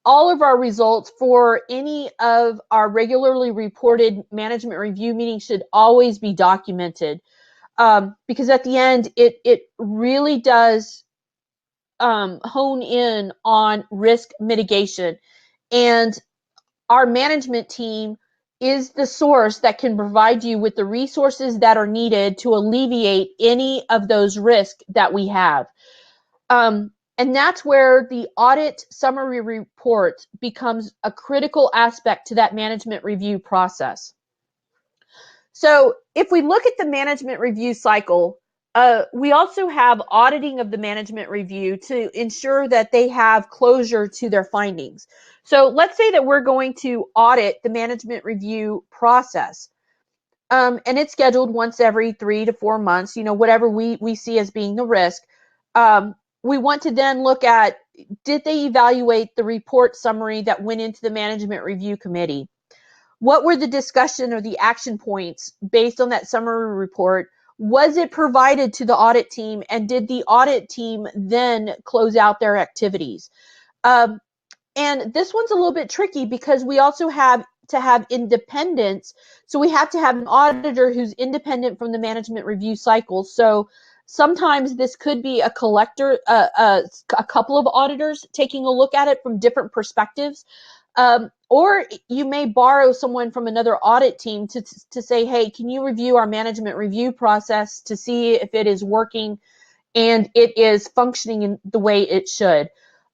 all of our results for any of our regularly reported management review meetings should always be documented, because at the end, it really does hone in on risk mitigation. And our management team is the source that can provide you with the resources that are needed to alleviate any of those risks that we have. And that's where the audit summary report becomes a critical aspect to that management review process. So if we look at the management review cycle, we also have auditing of the management review to ensure that they have closure to their findings. So let's say that we're going to audit the management review process, and it's scheduled once every 3 to 4 months, whatever we see as being the risk. We want to then look at, did they evaluate the report summary that went into the management review committee? What were the discussion or the action points based on that summary report? Was it provided to the audit team, and did the audit team then close out their activities? And this one's a little bit tricky because we also have to have independence. So we have to have an auditor who's independent from the management review cycle. So sometimes this could be a collector, a couple of auditors taking a look at it from different perspectives. Or you may borrow someone from another audit team to say, hey, can you review our management review process to see if it is working and it is functioning in the way it should.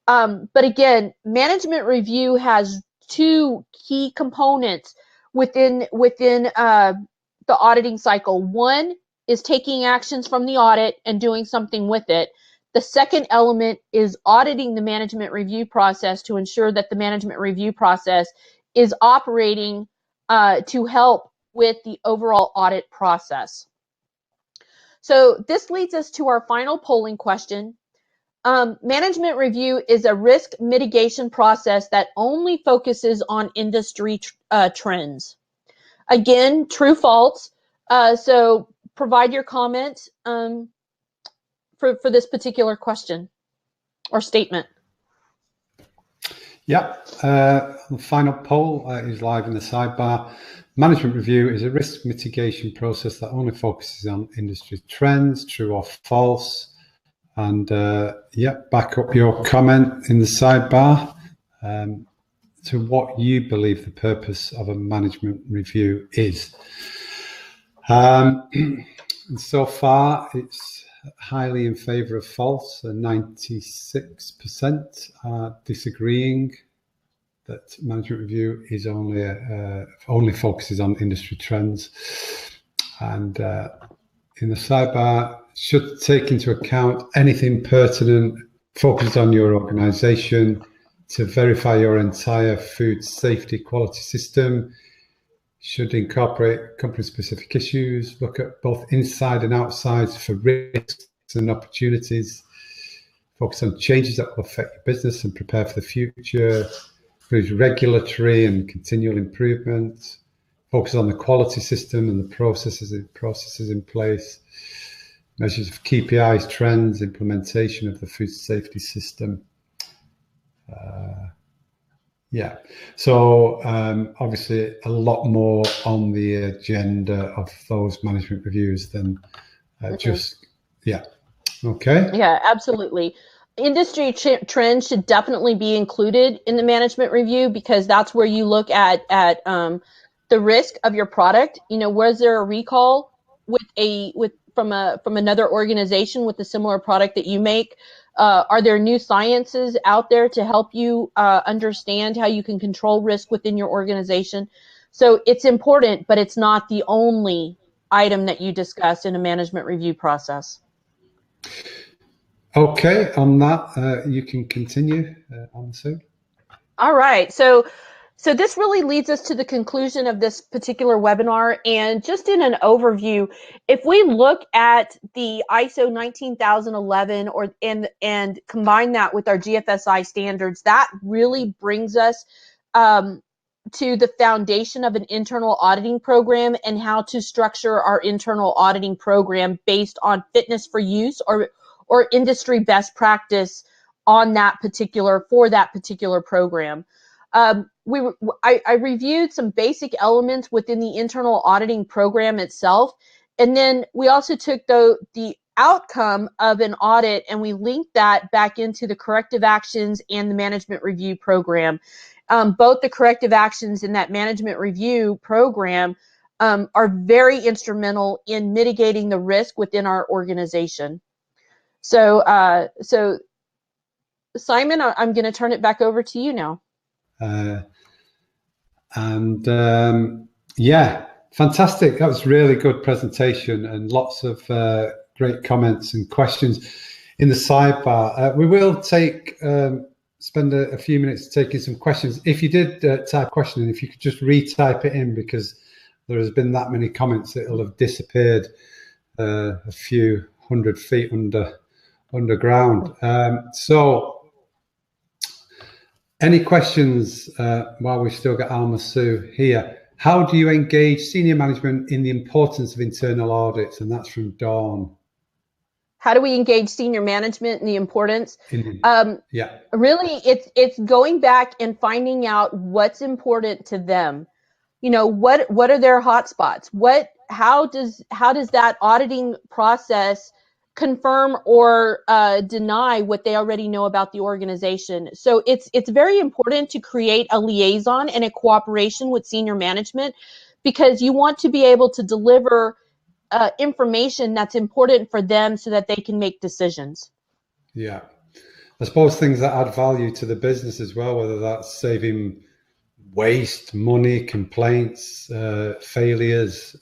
But again, management review has two key components within the auditing cycle. One is taking actions from the audit and doing something with it. The second element is auditing the management review process to ensure that the management review process is operating to help with the overall audit process. So this leads us to our final polling question. Management review is a risk mitigation process that only focuses on industry trends. Again, true, false. So provide your comment. for this particular question or statement? Yeah. The final poll is live in the sidebar. Management review is a risk mitigation process that only focuses on industry trends, true or false. And back up your comment in the sidebar to what you believe the purpose of a management review is. And so far, it's highly in favour of false, and 96% are disagreeing that management review is only focuses on industry trends. And in the sidebar, should take into account anything pertinent, focused on your organisation, to verify your entire food safety quality system, should incorporate company-specific issues, look at both inside and outside for risks and opportunities, focus on changes that will affect your business and prepare for the future, includes regulatory and continual improvement, focus on the quality system and the processes in place, measures of KPIs, trends, implementation of the food safety system. So obviously a lot more on the agenda of those management reviews than Okay. Yeah, absolutely. Industry trends should definitely be included in the management review, because that's where you look at the risk of your product. Was there a recall from another organization with a similar product that you make? Are there new sciences out there to help you understand how you can control risk within your organization? So it's important, but it's not the only item that you discuss in a management review process. Okay, on that, you can continue, Sue. All right. So this really leads us to the conclusion of this particular webinar. And just in an overview, if we look at the ISO 19011 and combine that with our GFSI standards, that really brings us to the foundation of an internal auditing program and how to structure our internal auditing program based on fitness for use or industry best practice for that particular program. I reviewed some basic elements within the internal auditing program itself, and then we also took the outcome of an audit and we linked that back into the corrective actions and the management review program. Both the corrective actions in that management review program are very instrumental in mitigating the risk within our organization. So Simon, I'm going to turn it back over to you now. Fantastic. That was really good presentation and lots of great comments and questions in the sidebar. We will spend a few minutes taking some questions. If you did type a question, and if you could just retype it in, because there has been that many comments, it'll have disappeared a few 100 feet underground. So any questions while we've still got Alma Sue here? How do you engage senior management in the importance of internal audits? And that's from Dawn. How do we engage senior management in the importance? Really, it's going back and finding out what's important to them. What are their hotspots? How does that auditing process confirm or deny what they already know about the organization? So it's very important to create a liaison and a cooperation with senior management, because you want to be able to deliver information that's important for them so that they can make decisions. Yeah, I suppose things that add value to the business as well, whether that's saving waste, money, complaints, failures,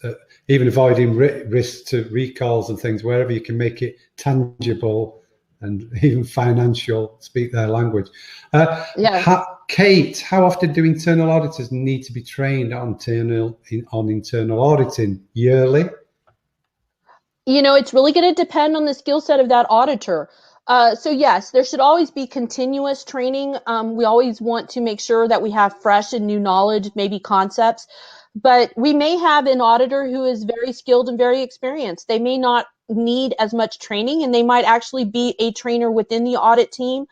even avoiding risk to recalls and things, wherever you can make it tangible and even financial, speak their language. Kate, how often do internal auditors need to be trained on internal auditing? Yearly? It's really going to depend on the skill set of that auditor. So yes, there should always be continuous training. We always want to make sure that we have fresh and new knowledge, maybe concepts, but we may have an auditor who is very skilled and very experienced. They may not need as much training, and they might actually be a trainer within the audit team.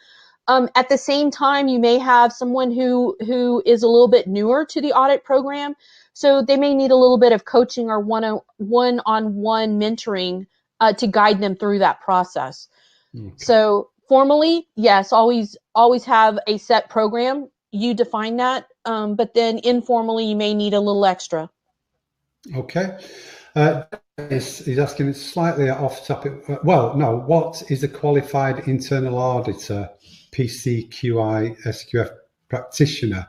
At the same time, you may have someone who is a little bit newer to the audit program, so they may need a little bit of coaching or one-on-one mentoring to guide them through that process. Okay. So formally, yes, always have a set program. You define that, but then informally, you may need a little extra. Okay. He's asking slightly off topic. Well, no, what is a qualified internal auditor, PCQI, SQF practitioner?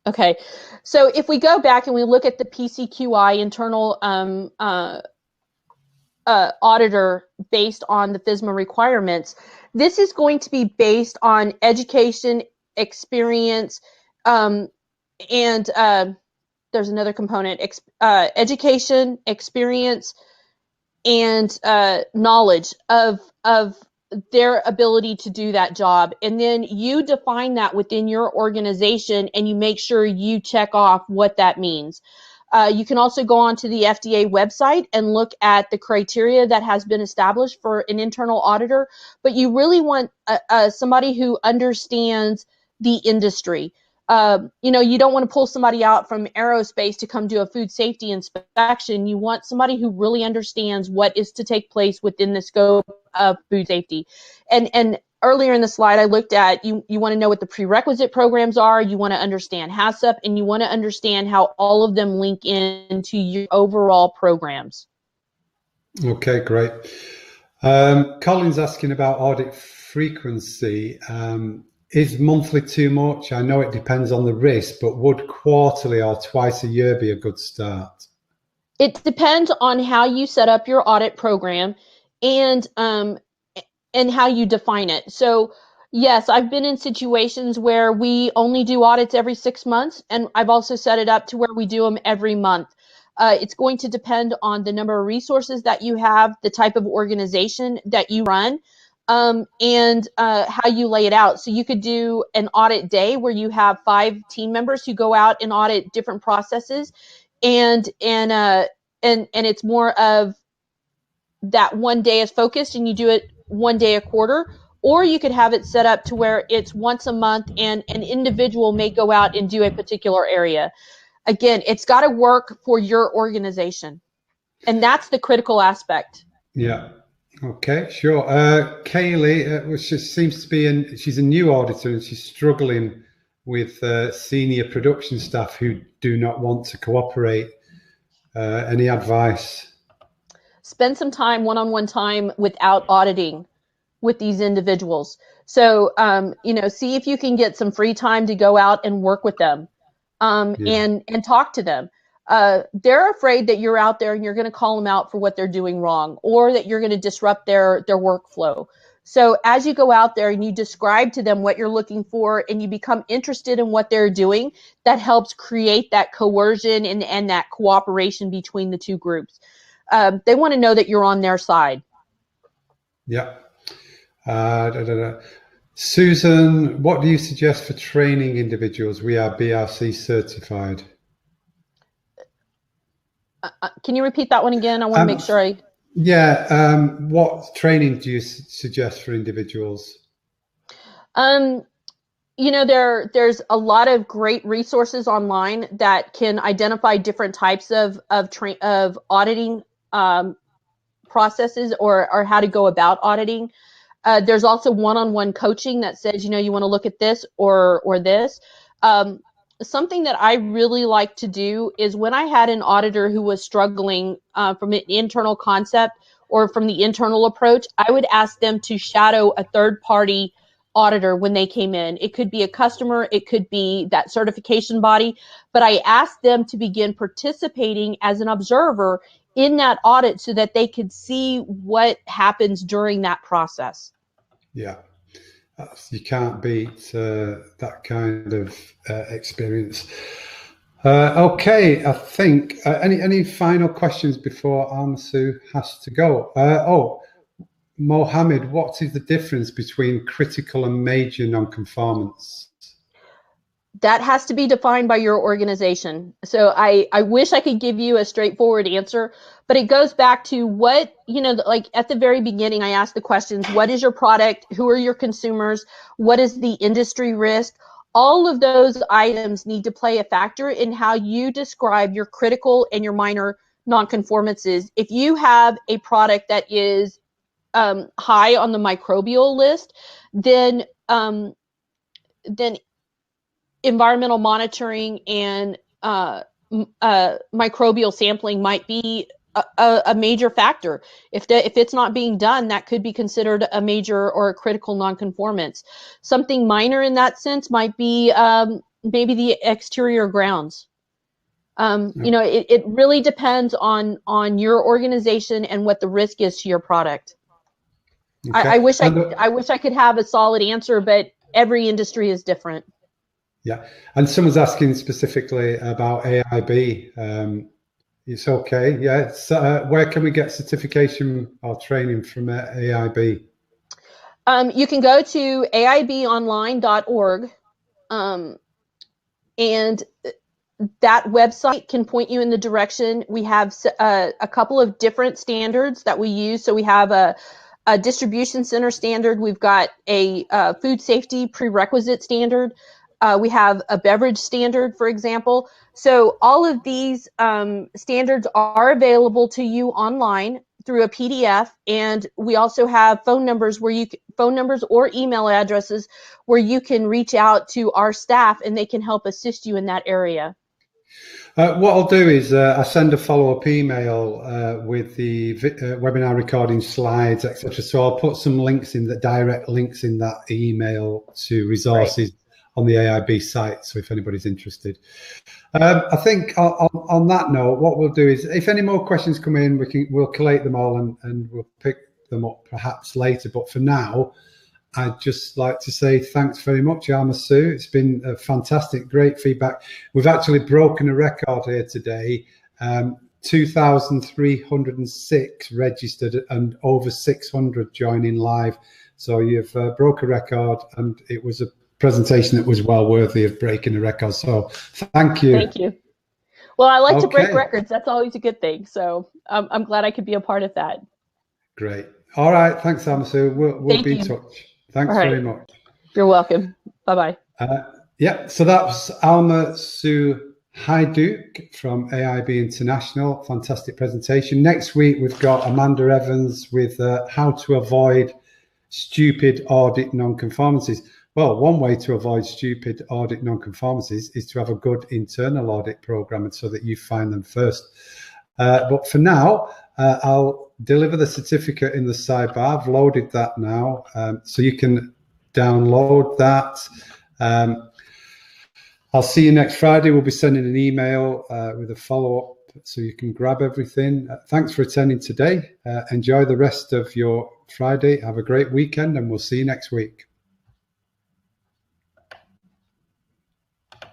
Okay, so if we go back and we look at the PCQI internal auditor based on the FSMA requirements, this is going to be based on education, experience, and there's another component, education, experience, and knowledge of their ability to do that job. And then you define that within your organization and you make sure you check off what that means. You can also go onto the FDA website and look at the criteria that has been established for an internal auditor, but you really want somebody who understands the industry. You don't want to pull somebody out from aerospace to come do a food safety inspection. You want somebody who really understands what is to take place within the scope of food safety. And earlier in the slide, I looked at, you want to know what the prerequisite programs are, you want to understand HACCP, and you want to understand how all of them link into your overall programs. Okay, great. Colin's asking about audit frequency. Is monthly too much? I know it depends on the risk, but would quarterly or twice a year be a good start? It depends on how you set up your audit program and how you define it. So yes, I've been in situations where we only do audits every 6 months, and I've also set it up to where we do them every month. It's going to depend on the number of resources that you have, the type of organization that you run, and how you lay it out. So you could do an audit day where you have 5 team members who go out and audit different processes, and it's more of that one day is focused and you do it one day a quarter, or you could have it set up to where it's once a month and an individual may go out and do a particular area. Again, it's got to work for your organization, and that's the critical aspect. Yeah. Okay, sure. Kaylee, which seems to be she's a new auditor and she's struggling with senior production staff who do not want to cooperate. Any advice? Spend some time, one-on-one time without auditing with these individuals. So, see if you can get some free time to go out and work with them, and talk to them. They're afraid that you're out there and you're going to call them out for what they're doing wrong, or that you're going to disrupt their workflow. So as you go out there and you describe to them what you're looking for and you become interested in what they're doing, that helps create that coercion and that cooperation between the two groups. They want to know that you're on their side. Yeah. Susan, what do you suggest for training individuals? We are BRC certified. Can you repeat that one again? I want to make sure I... Yeah. What training do you suggest for individuals? There's a lot of great resources online that can identify different types of auditing processes or how to go about auditing. There's also one-on-one coaching that says, you want to look at this or this. Something that I really like to do is when I had an auditor who was struggling from an internal concept or from the internal approach, I would ask them to shadow a third-party auditor when they came in. It could be a customer, it could be that certification body, but I asked them to begin participating as an observer in that audit so that they could see what happens during that process. Yeah. You can't beat that kind of experience. Okay, I think any final questions before Ansu has to go? Mohammed, what is the difference between critical and major non-conformance? That has to be defined by your organization. So I wish I could give you a straightforward answer, but it goes back to what, like at the very beginning, I asked the questions: what is your product? Who are your consumers? What is the industry risk? All of those items need to play a factor in how you describe your critical and your minor nonconformances. If you have a product that is high on the microbial list, then then environmental monitoring and microbial sampling might be a major factor. If it's not being done, that could be considered a major or a critical nonconformance. Something minor in that sense might be maybe the exterior grounds. It really depends on your organization and what the risk is to your product. Okay. I wish I could have a solid answer, but every industry is different. Yeah, and someone's asking specifically about AIB. It's okay. Yeah. Where can we get certification or training from AIB? You can go to aibonline.org, and that website can point you in the direction. We have a couple of different standards that we use. So we have a distribution center standard. We've got a food safety prerequisite standard. We have a beverage standard, for example. So all of these standards are available to you online through a PDF, and we also have phone numbers or email addresses where you can reach out to our staff and they can help assist you in that area. What I'll do is I send a follow-up email with the webinar recording slides, etc. So I'll put some links in direct links in that email to resources on the AIB site. So if anybody's interested, I think on that note, what we'll do is, if any more questions come in, we'll collate them all and we'll pick them up perhaps later. But for now, I'd just like to say thanks very much, Alma Sue. It's been a fantastic, great feedback. We've actually broken a record here today. 2,306 registered and over 600 joining live. So you've broke a record, and it was a presentation that was well worthy of breaking a record. So thank you. Thank you. Well, I like to break records. That's always a good thing. So I'm glad I could be a part of that. Great. All right. Thanks, Alma Sue. We'll be in touch. Thanks very much. You're welcome. Bye-bye. Yeah, so that's Alma Sue Hajduk from AIB International. Fantastic presentation. Next week, we've got Amanda Evans with how to avoid stupid audit non-conformances. Well, one way to avoid stupid audit non-conformances is to have a good internal audit program, and so that you find them first. But for now, I'll deliver the certificate in the sidebar. I've loaded that now, so you can download that. I'll see you next Friday. We'll be sending an email with a follow-up, so you can grab everything. Thanks for attending today. Enjoy the rest of your Friday. Have a great weekend, and we'll see you next week.